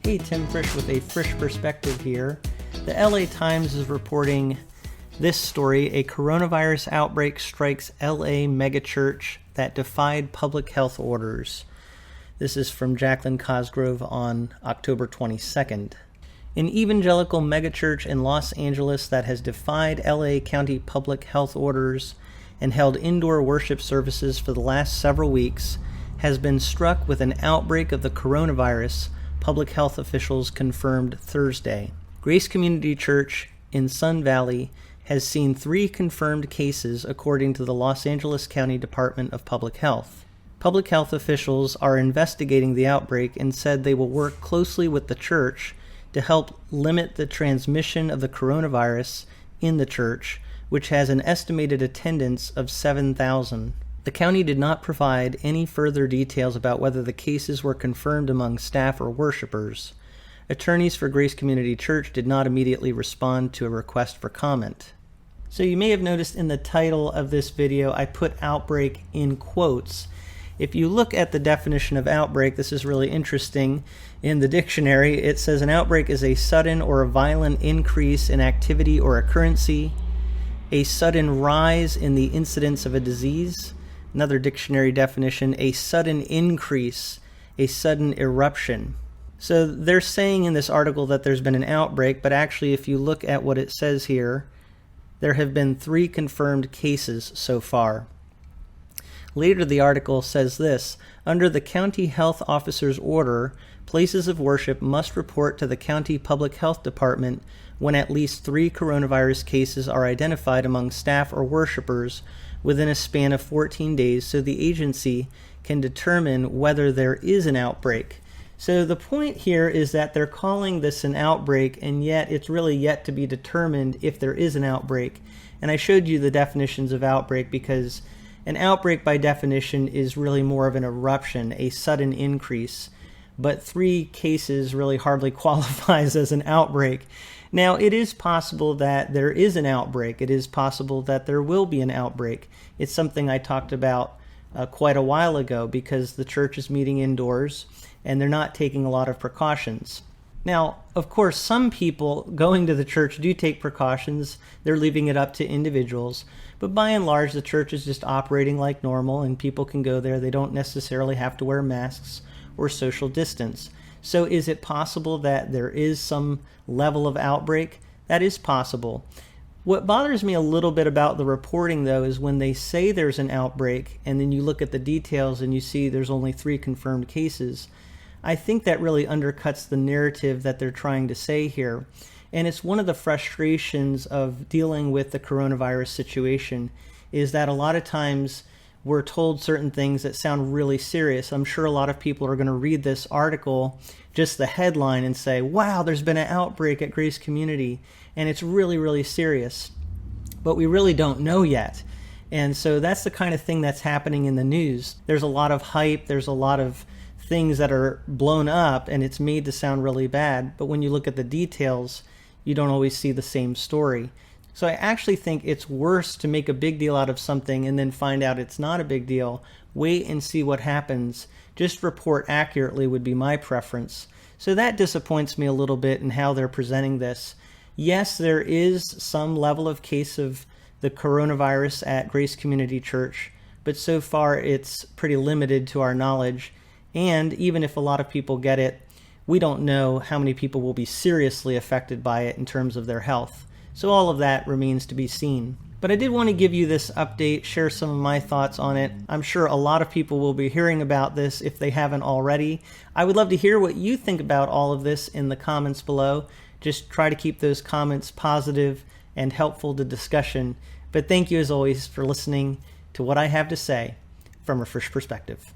Hey, Tim Frisch with A Frisch Perspective here. The LA Times is reporting this story: a coronavirus outbreak strikes LA megachurch that defied public health orders. This is from Jacqueline Cosgrove on October 22nd. An evangelical megachurch in Los Angeles that has defied LA County public health orders and held indoor worship services for the last several weeks has been struck with an outbreak of the coronavirus, public health officials confirmed Thursday. Grace Community Church in Sun Valley has seen 3 confirmed cases, according to the Los Angeles County Department of Public Health. Public health officials are investigating the outbreak and said they will work closely with the church to help limit the transmission of the coronavirus in the church, which has an estimated attendance of 7,000. The county did not provide any further details about whether the cases were confirmed among staff or worshipers. Attorneys for Grace Community Church did not immediately respond to a request for comment. So you may have noticed in the title of this video, I put outbreak in quotes. If you look at the definition of outbreak, this is really interesting. In the dictionary, it says an outbreak is a sudden or a violent increase in activity or occurrency, a sudden rise in the incidence of a disease. Another dictionary definition, a sudden increase, a sudden eruption. So they're saying in this article that there's been an outbreak, but actually if you look at what it says here, there have been 3 confirmed cases so far. Later the article says this: under the county health officer's order, places of worship must report to the county public health department when at least 3 coronavirus cases are identified among staff or worshipers within a span of 14 days so the agency can determine whether there is an outbreak. So the point here is that they're calling this an outbreak, and yet it's really yet to be determined if there is an outbreak. And I showed you the definitions of outbreak because an outbreak by definition is really more of an eruption, a sudden increase. But 3 cases really hardly qualifies as an outbreak. Now, it is possible that there is an outbreak. It is possible that there will be an outbreak. It's something I talked about quite a while ago because the church is meeting indoors and they're not taking a lot of precautions. Now, of course, some people going to the church do take precautions. They're leaving it up to individuals. But by and large, the church is just operating like normal and people can go there. They don't necessarily have to wear masks or social distance. So is it possible that there is some level of outbreak? That is possible. What bothers me a little bit about the reporting, though, is when they say there's an outbreak and then you look at the details and you see there's only 3 confirmed cases. I think that really undercuts the narrative that they're trying to say here. And it's one of the frustrations of dealing with the coronavirus situation is that a lot of times we're told certain things that sound really serious. I'm sure a lot of people are going to read this article, just the headline, and say, wow, there's been an outbreak at Grace Community, and it's really, really serious. But we really don't know yet. And so that's the kind of thing that's happening in the news. There's a lot of hype, there's a lot of things that are blown up, and it's made to sound really bad. But when you look at the details, you don't always see the same story. So I actually think it's worse to make a big deal out of something and then find out it's not a big deal. Wait and see what happens. Just report accurately would be my preference. So that disappoints me a little bit in how they're presenting this. Yes, there is some level of case of the coronavirus at Grace Community Church, but so far it's pretty limited to our knowledge. And even if a lot of people get it, we don't know how many people will be seriously affected by it in terms of their health. So all of that remains to be seen. But I did want to give you this update, share some of my thoughts on it. I'm sure a lot of people will be hearing about this if they haven't already. I would love to hear what you think about all of this in the comments below. Just try to keep those comments positive and helpful to discussion. But thank you as always for listening to what I have to say from A Frisch Perspective.